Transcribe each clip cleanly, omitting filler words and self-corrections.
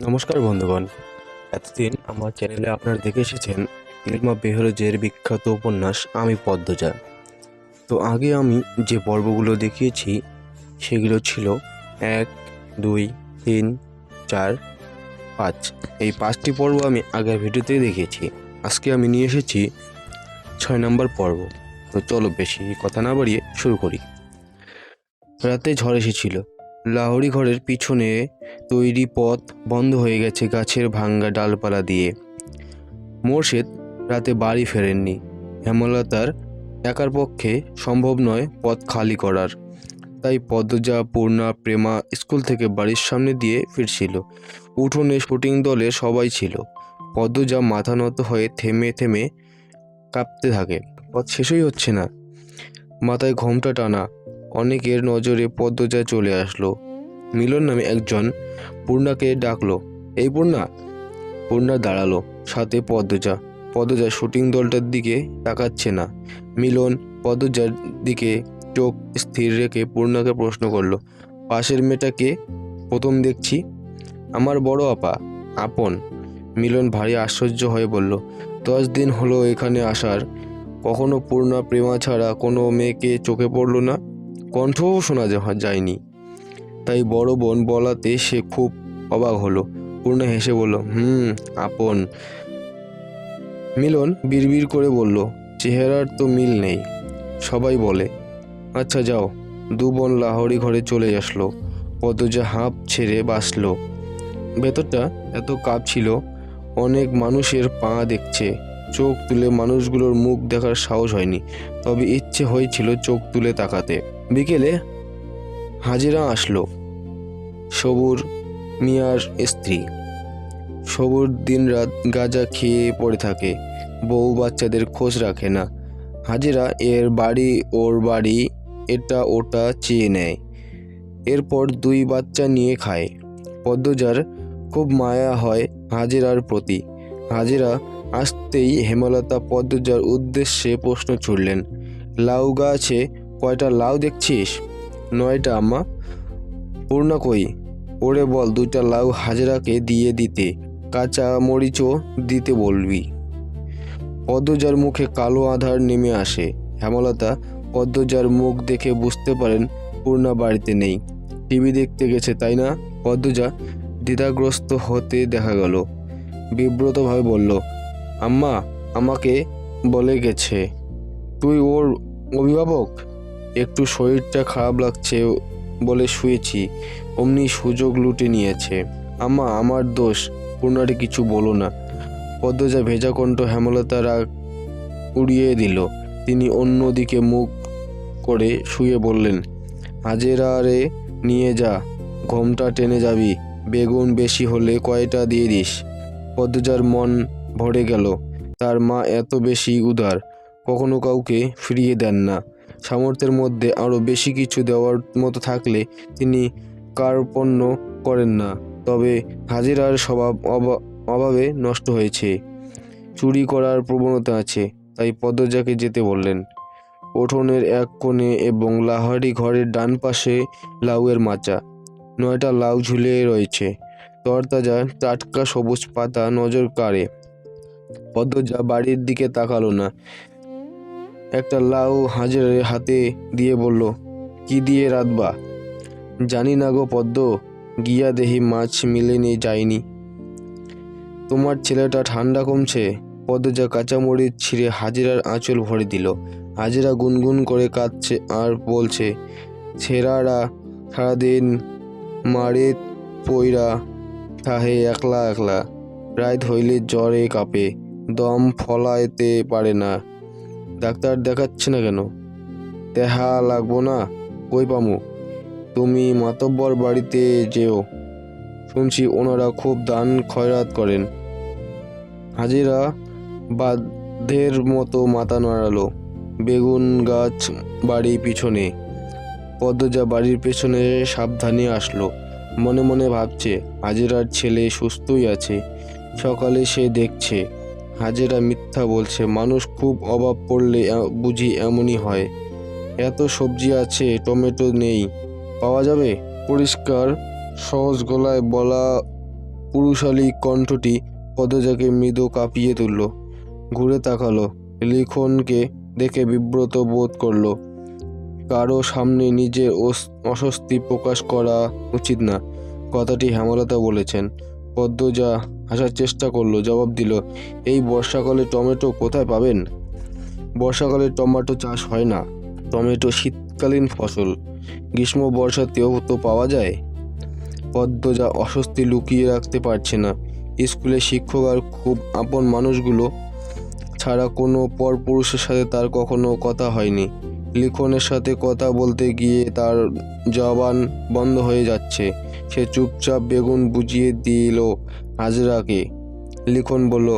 নমস্কার বন্ধুগণ। এতদিন আমার চ্যানেলে আপনারা দেখে এসেছেন ইলমা বেহরজের বিখ্যাত উপন্যাস আমি পদ্মজা। তো আগে আমি যে পর্বগুলো দেখিয়েছি সেগুলো ছিল 1, 2, 3, 4, 5। এই 5টি পর্ব আমি আগের ভিডিওতেই দেখিয়েছি। আজকে আমি নিয়ে এসেছি 6 নম্বর পর্ব। তো চলো বেশি কথা না বাড়িয়ে শুরু করি। রাতে ঝড় এসেছিল। লাহোরি ঘরের পিছনে তৈরি পথ বন্ধ হয়ে গেছে গাছের ভাঙ্গা ডালপালা দিয়ে। মোর্শেদ রাতে বাড়ি ফেরেননি। হেমলতার একার পক্ষে সম্ভব নয় পথ খালি করার। তাই পদ্মজা, পূর্ণা, প্রেমা স্কুল থেকে বাড়ির সামনে দিয়ে ফিরছিল। উঠোনে শুটিং দলের সবাই ছিল। পদ্মজা মাথা নত হয়ে থেমে থেমে কাঁপতে থাকে। পথ শেষই হচ্ছে না। মাথায় ঘোমটা টানা। অনেকের নজরে পদ্মজা চলে আসলো। মিলন নামে একজন পূর্ণাকে ডাকলো, এই পূর্ণা। পূর্ণা দাঁড়ালো, সাথে পদ্মজা। পদ্মজা শুটিং দলটার দিকে তাকাচ্ছে না। মিলন পদ্মজার দিকে চোখ স্থির রেখে পূর্ণাকে প্রশ্ন করলো, পাশের মেয়েটাকে প্রথম দেখছি? আমার বড় আপা, আপন। মিলন ভারী আশ্চর্য হয়ে বলল, 10 দিন হলো এখানে আসার, কখনো পূর্ণা প্রেমা ছাড়া কোনো মেয়েকে চোখে পড়ল না, কণ্ঠও শোনা যায়নি। তাই বড় বোন বলাতে সে খুব অবাক হলো। পূর্ণা হেসে বলল, আপন। মিলন বিড়বিড় করে বলল, চেহারার তো মিল নেই, সবাই বলে। আচ্ছা যাও। দু বোন লাহোরি ঘরে চলে আসলো। পদ্মজা হাঁপ ছেড়ে বাঁচল। ভেতরটা এত কাঁপছিল, অনেক মানুষের পা দেখছে। চোখ তুলে মানুষগুলোর মুখ দেখার সাহস হয়নি, তবে ইচ্ছে হয়েছিল চোখ তুলে তাকাতে। বিকেলে হাজিরা আসলো, সবুর মিয়ার স্ত্রী। সবুর দিনরাত গাঁজা খেয়ে পড়ে থাকে, বউ বাচ্চাদের খোঁজ রাখে না। হাজিরা এর বাড়ি ওর বাড়ি, এটা ওটা চেয়ে নেয়, এরপর 2 বাচ্চা নিয়ে খায়। পদ্মজার খুব মায়া হয় হাজিরার প্রতি। হাজিরা আসতেই হেমলতা পদ্মজার উদ্দেশ্যে প্রশ্ন ছুড়লেন, লাউ গাছে কয়টা লাউ দেখছিস? 9টা আম্মা। পূর্ণা কই? ওরে বল 2টা লাউ হাজিরাকে দিয়ে দিতে, কাঁচা মরিচও দিতে বলবি। পদ্মজার মুখে কালো আঁধার নেমে আসে। হেমলতা পদ্মজার মুখ দেখে বুঝতে পারেন পূর্ণা বাড়িতে নেই, টিভি দেখতে গেছে, তাই না? পদ্মজা দ্বিধাগ্রস্ত হতে দেখা গেল। বিব্রতভাবে বলল, আম্মা আমাকে বলে গেছে তুই ওর অভিভাবক। একটু শরীরটা খারাপ লাগছে বলে শুয়েছি, অমনি সুযোগ লুটে নিয়েছে। আম্মা আমার দোষ, পূর্ণারে কিছু বলো না। পদ্মজা ভেজা কণ্ঠ হেমলতা রাগ উড়িয়ে দিল। তিনি অন্যদিকে মুখ করে শুয়ে বললেন, হাজেরারে নিয়ে যা, ঘোমটা টেনে যাবি, বেগুন বেশি হলে কয়টা দিয়ে দিস। পদ্মজার মন ভরে গেল। তার মা এত বেশি উদার, কখনো কাউকে ফিরিয়ে দেন না। সামর্থ্যের মধ্যে আরও বেশি কিছু দেওয়ার মতো থাকলে তিনি কার্পণ্য করেন না। তবে হাজিরার স্বভাব অভাবে নষ্ট হয়েছে, চুরি করার প্রবণতা আছে। তাই পদ্মজাকে যেতে বললেন। উঠোনের এক কোণে এবং লাহোরি ঘরের ডান পাশে লাউয়ের মাচা। 9টা লাউ ঝুলে রয়েছে, তরতাজা টাটকা সবুজ পাতা নজর কাড়ে। পদ্মজা বাড়ির দিকে তাকালো না। একটা লাউ হাজিরের হাতে দিয়ে বলল, কি দিয়ে রাঁধবা? জানি না গো পদ্ম, গিয়া দেহি মাছ মিলেনি যায়নি। তোমার ছেলেটা ঠান্ডা কমছে? পদ্মজা কাঁচামরিচ ছিঁড়ে হাজিরার আঁচল ভরে দিল। হাজিরা গুনগুন করে কাঁদছে আর বলছে, ছেঁড়ারা সারাদিন মারে পইরা থাহে একলা একলা, রাত হইলে জ্বরে কাঁপে, দম ফলাইতে পারে না। ডাক্তার দেখাচ্ছে না কেন? দেহা লাগবো না? কই পামু? তুমি মাতব্বর বাড়িতে যেও, শুনছি ওনারা খুব দান খয়রাত করেন। হাজিরা বাধ্যের মতো মাথা নাড়ালো। বেগুন গাছ বাড়ির পিছনে। পদ্মজা বাড়ির পেছনে সাবধানে আসলো। মনে মনে ভাবছে, হাজিরার ছেলে সুস্থই আছে, সকালে সে দেখছে। হাজিরা মিথ্যা বলছে, মানুষ খুব অভাব পড়লে বুঝি এমনই হয়। এত সবজি আছে, টমেটো নেই, পাওয়া যাবে? পরিষ্কার সহজ গলায় বলা পুরুষালী কণ্ঠটি পদ্মজাকে মৃদু কাঁপিয়ে তুলল। ঘুরে তাকালো, লিখনকে দেখে বিব্রত বোধ করলো। কারো সামনে নিজের অস্বস্তি প্রকাশ করা উচিত না, কথাটি হেমলতা বলেছেন। পদ্মজা হাসার চেষ্টা করলো, জবাব দিল, এই বর্ষাকালে টমেটো কোথায় পাবেন? বর্ষাকালে টমেটো চাষ হয় না, টমেটো শীতকালীন ফসল, গ্রীষ্ম বর্ষাতেও তো পাওয়া যায়। পদ্মজা অস্বস্তি লুকিয়ে রাখতে পারছে না। স্কুলে শিক্ষক আর খুব আপন মানুষগুলো ছাড়া কোনো পরপুরুষের সাথে তার কখনো কথা হয়নি। লিখনের সাথে কথা বলতে গিয়ে তার জবান বন্ধ হয়ে যাচ্ছে। সে চুপচাপ বেগুন বুঝিয়ে দিল হাজরাকে। লিখন বলল,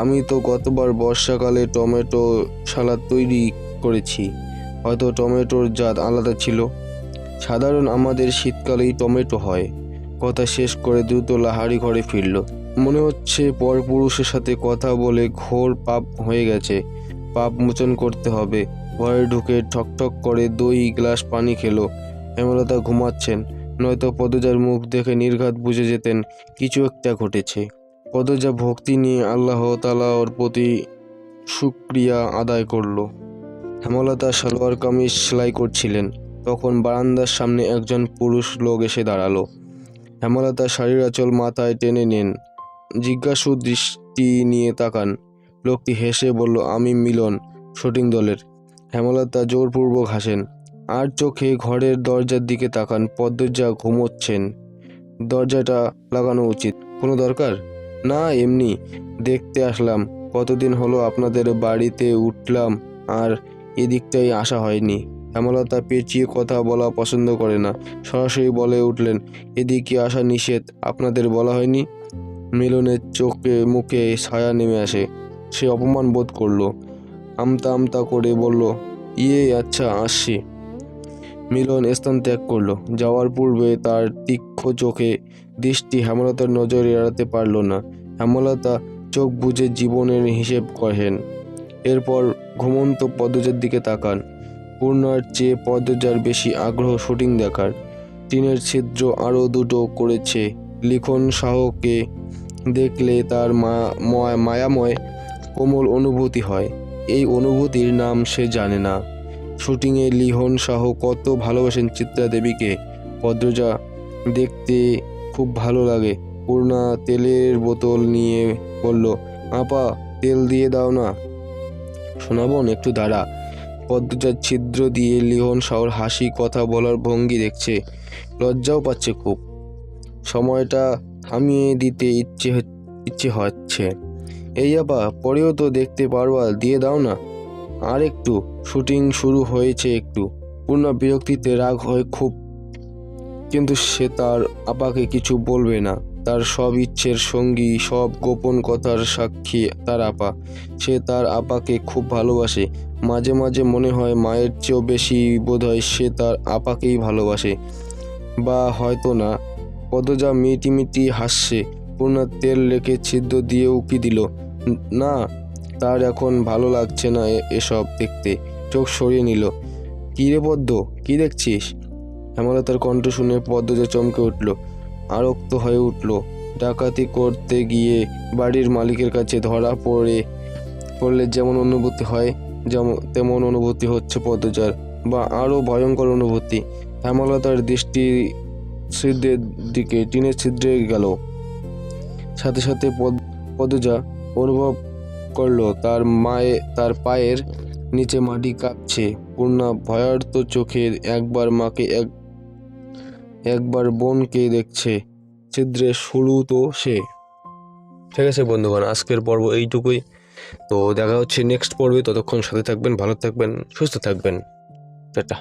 আমি তো গতবার বর্ষাকালে টমেটো সালাদ তৈরি করেছি, হয়তো টমেটোর জাত আলাদা ছিল। সাধারণ আমাদের শীতকালেই টমেটো হয়। কথা শেষ করে দ্রুত লাহারি ঘরে ফিরল। মনে হচ্ছে পরপুরুষের সাথে কথা বলে ঘোর পাপ হয়ে গেছে, পাপ মোচন করতে হবে। ঘরে ঢুকে ঠকঠক করে 2 গ্লাস পানি খেলো। হেমলতা ঘুমাচ্ছেন, নয়তো পদ্মজার মুখ দেখে নির্ঘাত বুঝে যেতেন কিছু একটা ঘটেছে। পদ্মজা ভক্তি নিয়ে আল্লাহ তাআলার প্রতি শুকরিয়া আদায় করল। হেমলতা সালোয়ার কামিজ সেলাই করছিলেন, তখন বারান্দার সামনে একজন পুরুষ লোক এসে দাঁড়ালো। হেমলতা শাড়ির আঁচল মাথায় টেনে নেন, জিজ্ঞাসু দৃষ্টি নিয়ে তাকান। লোকটি হেসে বলল, আমি মিলন, শুটিং দলের। হেমলতা জোরপূর্বক হাসেন, আর চোখে ঘরের দরজার দিকে তাকান। পদ্মজা ঘুমোচ্ছেন। দরজাটা লাগানো উচিত। কোনো দরকার? না, এমনি দেখতে আসলাম। কতদিন হলো আপনাদের বাড়িতে উঠলাম আর এদিকটাই আসা হয়নি। হেমলতা পেঁচিয়ে কথা বলা পছন্দ করে না, সরাসরি বলে উঠলেন, এদিকে আসা নিষেধ, আপনাদের বলা হয়নি? মিলনের চোখে মুখে ছায়া নেমে আসে। সে অপমান বোধ করলো, আমতা আমতা করে বলল, আচ্ছা, আসছি। মিলন স্থান ত্যাগ করলো। যাওয়ার পূর্বে তার তীক্ষ্ণ চোখে দৃষ্টি হেমলতার নজর এড়াতে পারল না। হেমলতা চোখ বুজে জীবনের হিসেব করেন। এরপর ঘুমন্ত পদ্মজার দিকে তাকান। পূর্ণার চেয়ে পদ্মজার বেশি আগ্রহ শুটিং দেখার। টিনের ছিদ্র আরও 2টো করেছে। লিখন শাহকে দেখলে তার মায়াময় কোমল অনুভূতি হয়। এই অনুভূতির নাম সে জানে না। শুটিংয়ে লিখন শাহ কত ভালোবাসেন চিত্রা দেবীকে। পদ্মজা দেখতে খুব ভালো লাগে। পূর্ণা তেলের বোতল নিয়ে বলল, আপা, তেল দিয়ে দাও না। শোনাবন, একটু দাঁড়া। পদ্মজার ছিদ্র দিয়ে লিখন শাহর হাসি, কথা বলার ভঙ্গি দেখছে, লজ্জাও পাচ্ছে খুব। সময়টা থামিয়ে দিতে ইচ্ছে হচ্ছে। এই আপা, পরেও তো দেখতে পারবা, দিয়ে দাও না। আর একটু, শুটিং শুরু হয়েছে একটু। পূর্ণা বিরক্তিতে রাগ হয় খুব, কিন্তু সে তার আপাকে কিছু বলবে না। তার সব ইচ্ছের সঙ্গী, সব গোপন কথার সাক্ষী তার আপা। সে তার আপাকে খুব ভালোবাসে। মাঝে মাঝে মনে হয় মায়ের চেয়েও বেশি বোধহয় সে তার আপাকেই ভালোবাসে, বা হয়তো না। পদ্মজা মিটি হাসছে। পূর্ণা তেল রেখে ছিদ্র দিয়ে উকি দিল। না, তার এখন ভালো লাগছে না এসব দেখতে। চোখ সরিয়ে নিল। কি রে পদ্ম, কি দেখছিস? হেমলতার কণ্ঠ শুনে পদ্মজা চমকে উঠল, আরক্ত হয়ে উঠল। ডাকাতি করতে গিয়ে বাড়ির মালিকের কাছে ধরা পড়লে যেমন অনুভূতি হয়, তেমন অনুভূতি হচ্ছে পদ্মজার, বা আরও ভয়ঙ্কর অনুভূতি। হেমলতার দৃষ্টি ছিদ্রের দিকে, টিনের ছিদ্রে গেল। সাথে সাথে পদ্মজা অনুভব করলো তার পায়ের নিচে মাটি কাঁপছে। পূর্ণা ভয়ার্ত চোখে একবার মাকে একবার বোনকে দেখছে। ছিদ্রে শুরু তো সে। ঠিক আছে বন্ধুগণ, আজকের পর্ব এইটুকুই। তো দেখা হচ্ছে নেক্সট পর্বে। ততক্ষণ সাথে থাকবেন, ভালো থাকবেন, সুস্থ থাকবেন। টাটা।